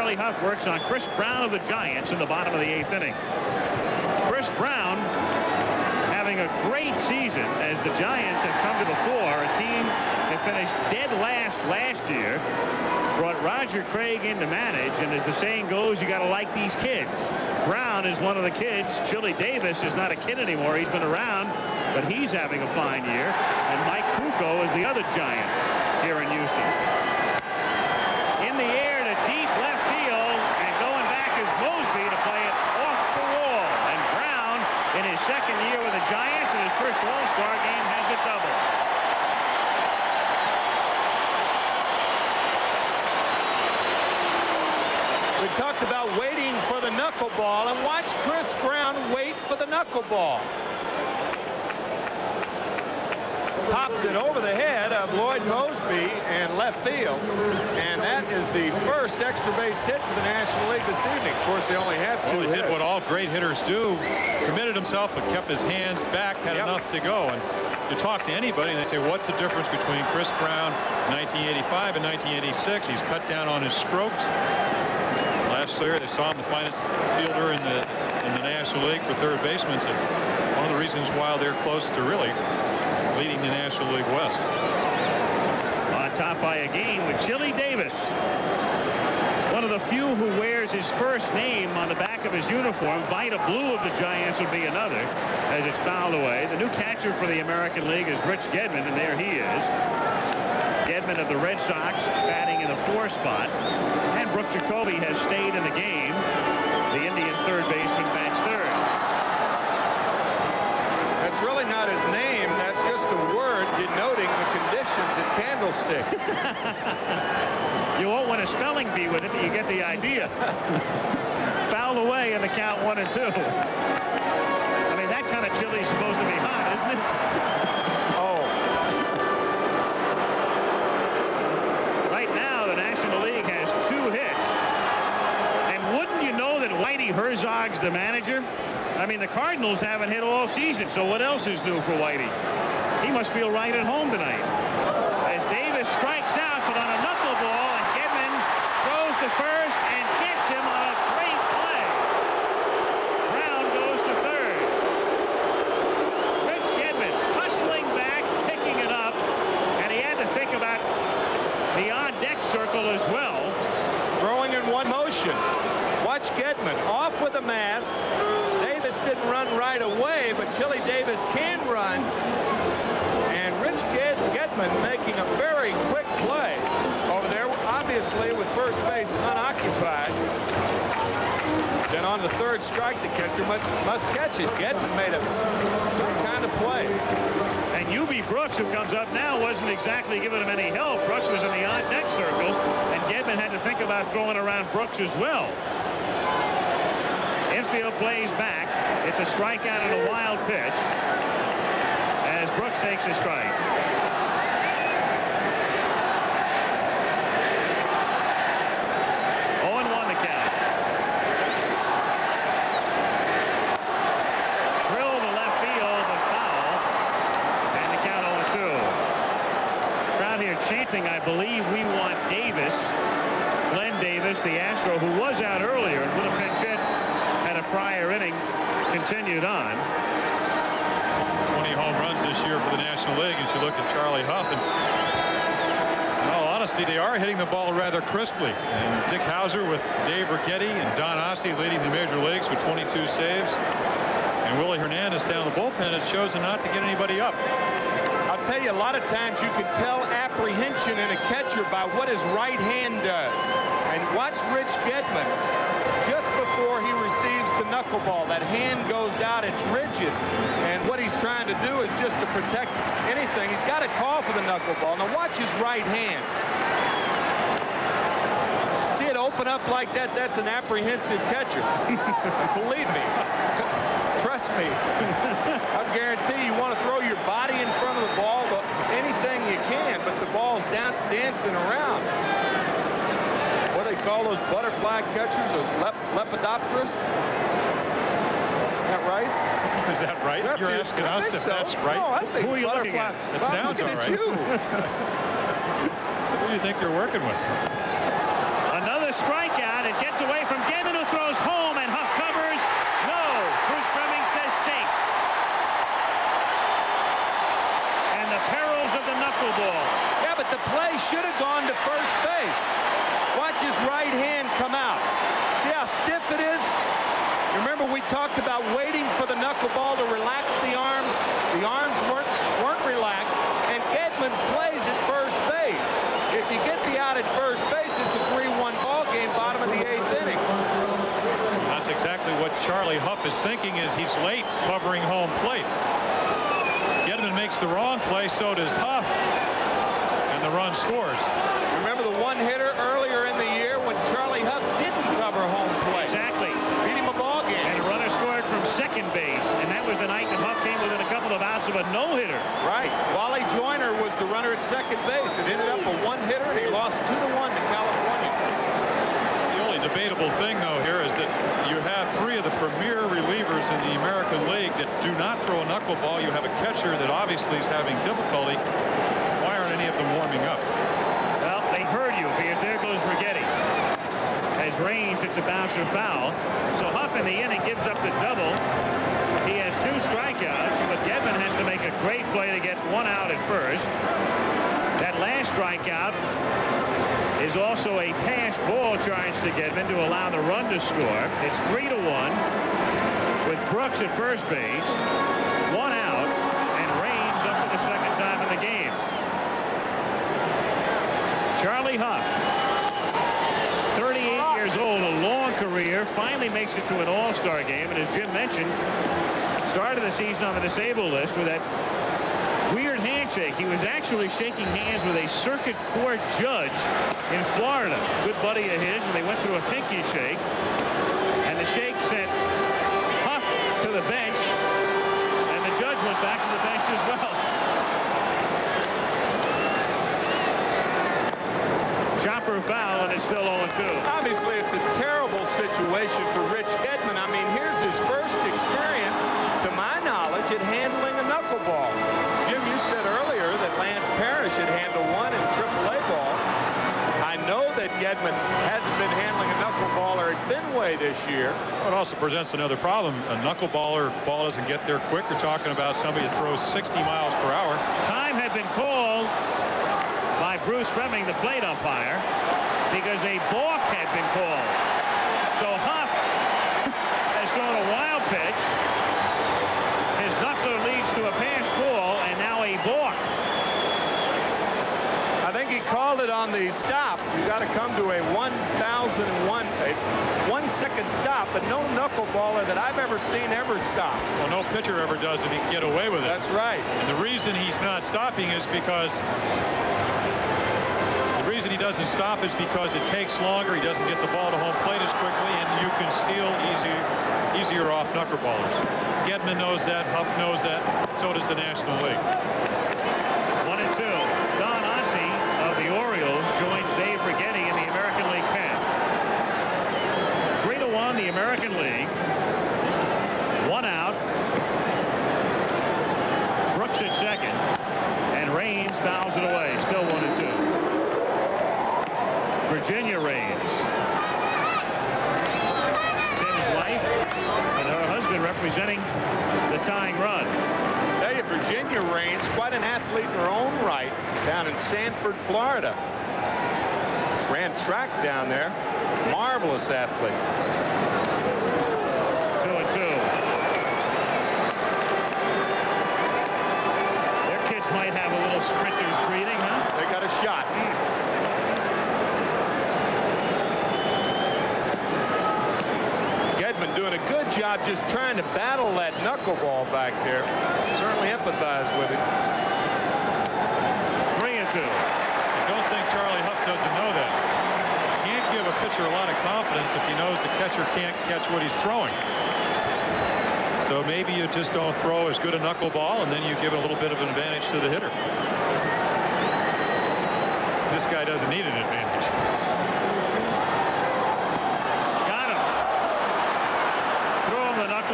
Charlie Hough works on Chris Brown of the Giants in the bottom of the 8th inning. Chris Brown having a great season as the Giants have come to the fore. A team that finished dead last year brought Roger Craig in to manage, and as the saying goes, you got to like these kids. Brown is one of the kids. Chili Davis is not a kid anymore. He's been around, but he's having a fine year. And Mike Pucco is the other Giant here in Houston. In the air to deep left field, and going back is Mosby to play it off the wall. And Brown, in his second year with the Giants, in his first All-Star game, has a double. We talked about waiting for the knuckleball, and watch Chris Brown wait for the knuckleball. Pops it over the head of Lloyd Mosby in left field, and that is the first extra base hit for the National League this evening. Of course, they only have 2 hits. He did what all great hitters do. Committed himself, but kept his hands back, had enough to go. And you talk to anybody, and they say, what's the difference between Chris Brown 1985 and 1986? He's cut down on his strokes. Last year, they saw him the finest fielder in the National League for third baseman. So one of the reasons why they're close to really leading the National League West. On top by a game with Chili Davis. One of the few who wears his first name on the back of his uniform. Vita Blue of the Giants would be another as it's fouled away. The new catcher for the American League is Rich Gedman, and there he is. Gedman of the Red Sox batting in the 4 spot. And Brooke Jacoby has stayed in the game. The Indian third baseman bats third. That's really not his name. That's just a word denoting the conditions at Candlestick. You won't win a spelling bee with it, but you get the idea. Foul away in the count 1 and 2. I mean, that kind of chili is supposed to be hot, isn't it? Oh. Right now, the National League has 2 hits. And wouldn't you know that Whitey Herzog's the manager? I mean, the Cardinals haven't hit all season, so what else is new for Whitey? He must feel right at home tonight. As Davis strikes out, but on a knuckleball, and Gedman throws to first and gets him on a great play. Brown goes to third. Rich Gedman hustling back, picking it up, and he had to think about the on-deck circle as well. Throwing in one motion. Watch Gedman off with a mask. Davis didn't run right away, but Chili Davis can run. And Rich Gedman making a very quick play over there, obviously with first base unoccupied. Then on the third strike, the catcher must catch it. Gedman made some kind of play. And U.B. Brooks, who comes up now, wasn't exactly giving him any help. Brooks was in the on-deck circle, and Gedman had to think about throwing around Brooks as well. Infield plays back. It's a strikeout and a wild pitch as Brooks takes a strike. Chanting, I believe we want Davis, Glenn Davis, the Astro, who was out earlier and would have pinch hit at a prior inning, continued on. 20 home runs this year for the National League, as you look at Charlie Hough. And in all honesty, they are hitting the ball rather crisply. And Dick Hauser with Dave Rigetti and Don Ossie leading the major leagues with 22 saves. And Willie Hernandez down the bullpen has chosen not to get anybody up. I'll tell you, a lot of times you can tell apprehension in a catcher by what his right hand does. And watch Rich Gedman. Just before he receives the knuckleball, that hand goes out, it's rigid. And what he's trying to do is just to protect anything. He's got to call for the knuckleball. Now watch his right hand. See it open up like that? That's an apprehensive catcher. Believe me. Trust me. I guarantee you want to throw your body in front of the ball, but anything you can, but the ball's down dancing around. What do they call those butterfly catchers, those lepidopterists? Is that right? Is that right? You're asking us if that's right? No, I think who are you looking at? That sounds all right. Who do you think they're working with? Another strikeout, one. It gets away from Gedman, who throws home, and Hough covers. No. Bruce Fleming says safe. And the perils of the knuckleball. Yeah, but the play should have gone to first base. Watch his right hand come out. See how stiff it is? Remember, we talked about waiting for the knuckleball to relax the arms. The arms weren't relaxed, and Gedman's plays at first base. If you get the out at first base, it's a 3-1 ball game, bottom of the 8th inning. That's exactly what Charlie Hough is thinking, is he's late covering home plate. Gedman makes the wrong play, so does Hough, and the run scores. Remember the one-hitter earlier in the year when Charlie Hough didn't cover home plate? Exactly. Beat him a ball game. And a runner scored from second base, and that was the night that Hough came within a couple of outs of a no-hitter. Right. Wally Joyner was the runner at second base. It ended up a one-hitter, and he lost 2-1 to California. The only debatable thing, though, here is that you have 3 of the premier relievers in the American League that do not throw a knuckleball. You have a catcher that obviously is having difficulty. Why aren't any of them warming up? Well, they heard you, because there goes Rigetti. As Raines hits a bouncer foul. So Hough in the inning gives up the double. He has 2 strikeouts, but Gedman has to make a great play to get 1 out at first. That last strikeout is also a pass ball charge to Gedman to allow the run to score. It's 3-1 with Brooks at first base. 1 out, and Raines up for the second time in the game. Charlie Hough, 38 years old, a long career, finally makes it to an all-star game, and as Jim mentioned, started the season on the disabled list with that weird handshake. He was actually shaking hands with a circuit court judge in Florida, good buddy of his, and they went through a pinky shake, and the shake sent Hough to the bench, and the judge went back to the bench as well. Chopper foul, and it's still 0-2. Obviously, it's a terrible situation for Rich Gedman. I mean, here's his first experience, to my knowledge, at handling a knuckleball. Jim, you said earlier that Lance Parrish had handled one in AAA ball. I know that Gedman hasn't been handling a knuckleballer at Fenway this year. It also presents another problem. A knuckleballer ball doesn't get there quick. We're talking about somebody that throws 60 miles per hour. Time had been called by Bruce Fleming, the plate umpire, because a balk had been called. So Hough has thrown a wild pitch. His knuckler leads to a pass ball, and now a balk. I think he called it on the stop. You got to come to a 1,001 stop, but no knuckleballer that I've ever seen ever stops. Well, no pitcher ever does if he can get away with it. That's right. And the reason he's not stopping is because he doesn't stop is because it takes longer. He doesn't get the ball to home plate as quickly, and you can steal easier off knuckleballers. Gedman knows that. Hough knows that. So does the National League. 1-2. Don Ossie of the Orioles joins Dave Rigetti in the American League pen. 3-1 the American League. 1 out. Brooks at second, and Raines fouls it away. Still 1-2. Virginia Raines. Tim's wife and her husband representing the tying run. I tell you, Virginia Raines, quite an athlete in her own right, down in Sanford, Florida. Ran track down there. Marvelous athlete. 2-2. Their kids might have a little sprinter's breeding, huh? They got a shot. Gedman doing a good job just trying to battle that knuckleball back there. Certainly empathize with it. 3-2. I don't think Charlie Hough doesn't know that. You can't give a pitcher a lot of confidence if he knows the catcher can't catch what he's throwing. So maybe you just don't throw as good a knuckleball, and then you give it a little bit of an advantage to the hitter. This guy doesn't need an advantage.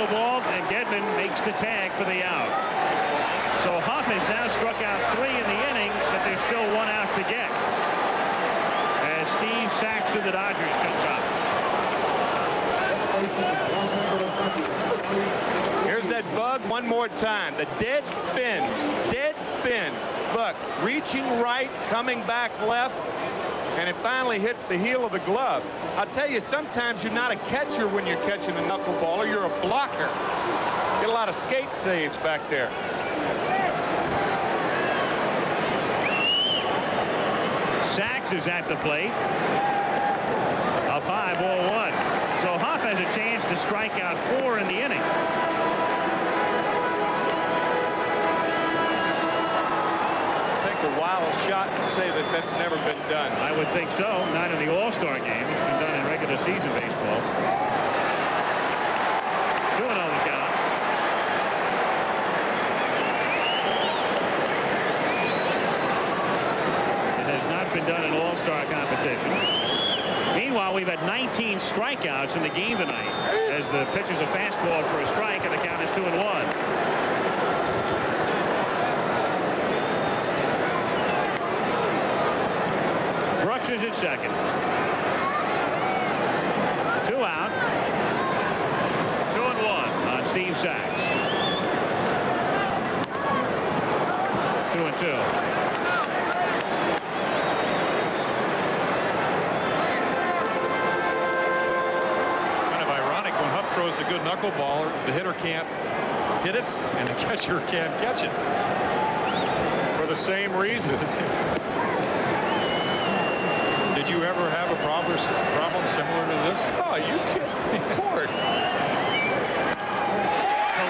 Ball, and Gedman makes the tag for the out. So Hough has now struck out 3 in the inning, but there's still 1 out to get as Steve Sachs of the Dodgers comes up. Here's that bug one more time. The dead spin. Dead spin. Look, reaching right, coming back left, and it finally hits the heel of the glove. I'll tell you, sometimes you're not a catcher when you're catching a knuckleballer. You're a blocker. Get a lot of skate saves back there. Sachs is at the plate. A 5-0-1. So Hough has a chance to strike out 4 in the inning. Take a wild shot and say that that's never been done. I would think so. Not in the All-Star game. It's been done in regular season baseball. 2-0 the count. It has not been done in All-Star competition. Meanwhile, we've had 19 strikeouts in the game tonight as the pitcher's a fastball for a strike and the count is 2-1. Brooks is at second. 2 out. 2-1 on Steve Sachs. 2-2. Throws a good knuckleballer, the hitter can't hit it and the catcher can't catch it For the same reason. Did you ever have a problem similar to this? Oh, you kidding? Of course. To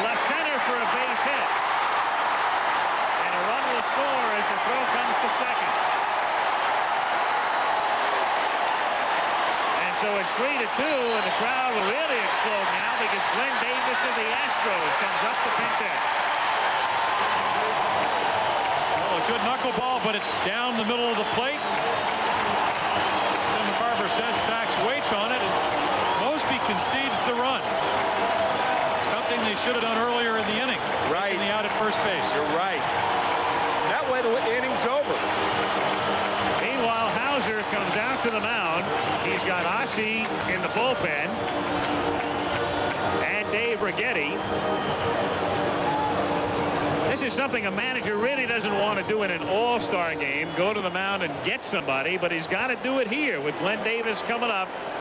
left center for a base hit. And a run will score as the throw comes to second. And so it's 3-2, and the crowd will really explode now because Glenn Davis of the Astros comes up to pinch hit. Well, a good knuckleball, but it's down the middle of the plate. Tim McCarver said Sachs waits on it, and Mosby concedes the run. Something they should have done earlier in the inning. Right. In the out at first base. You're right. That way the inning's over. Meanwhile, Hauser comes out to the mound. He's got Ossie in the bullpen and Dave Righetti. This is something a manager really doesn't want to do in an all-star game, go to the mound and get somebody, but he's got to do it here with Glenn Davis coming up.